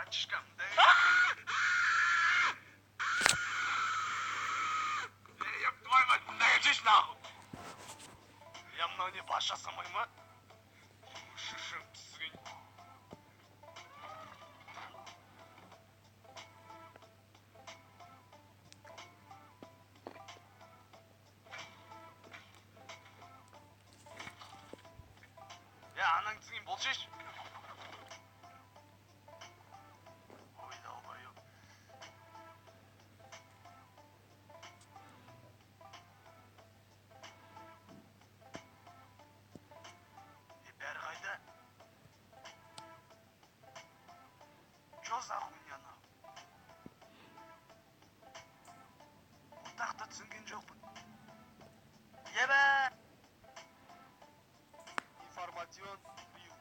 мальчишка. Ёб твою мать, наедешь нахуй. Я мынау не бас жасамай ма? Шишім түсіген. Анаң түсінген бол шеш. Ой, далбайым. Бәрі қайда? Чо за хуйня нау? Отақты түсінген жоқпын. Ебә! Информацион бил.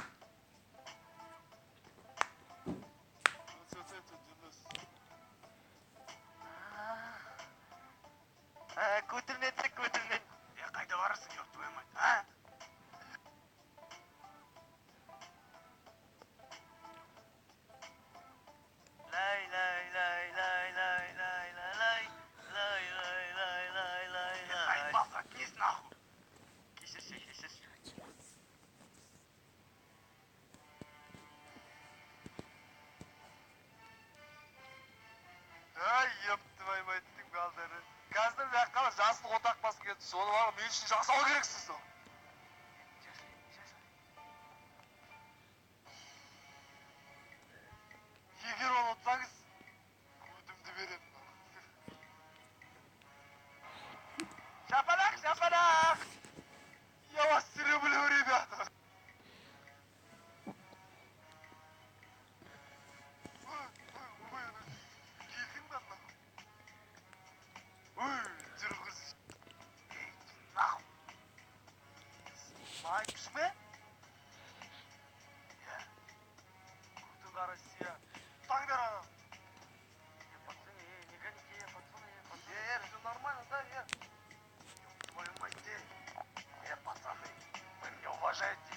Көтілнетсік, көтілнет. Қайда барасың, ёп твою мать, а? Лай, лай, лай, лай, лай, лай, лай, лай, лай, лай, лай, лай, лай, лай. Заебал, заткнись нахуй. Кисешься, кисешься. Ай, еп твою мать-тің балдары. Қазір жаққала жасыл отақ басып кетті. Соны бағы мен үшін жасау керексіз сол. Егер ол отсаңыз, көдімді берем. Шапалақ, шапалақ! Я вас люблю, ребята! Жүргіз. Наху. Май күшме? Күтіға Россия. Таңдар ана. Пацаны, не гоните, пацаны. Все нормально, да, Твою мать, пацаны, вы меня уважаете?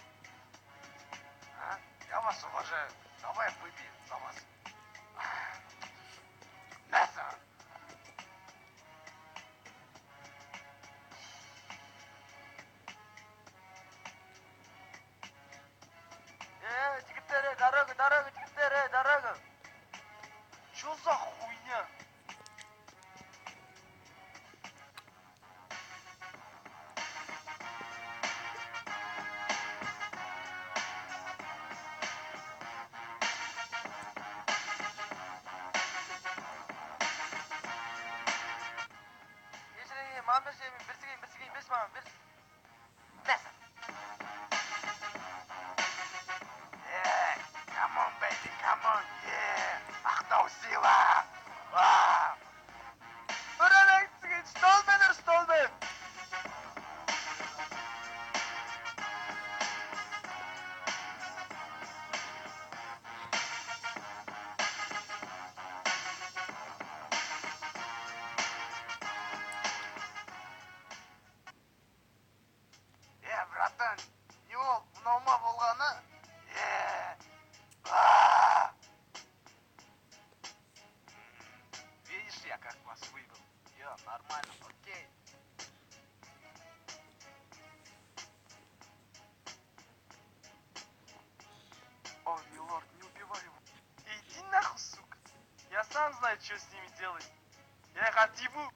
А? Я вас уважаю. Давай выпьем за вас. Мясо! Жігіттері, дорога, жігіттері, дорога. Чё за хуйня? Ешірейін, маған берші, бірсігейін, берші маған, берші. Мясо! Come on, baby, come on, Ақтау сила! Ұран әйтсіген, столмен! Братан, не ол, мынау ма болғаны? Видишь, я как вас выбил? Нормально, окей. О, милорд, не убивай его. Иди нахуй, сука. Я сам знаю, что с ними делать. Я их отъебу.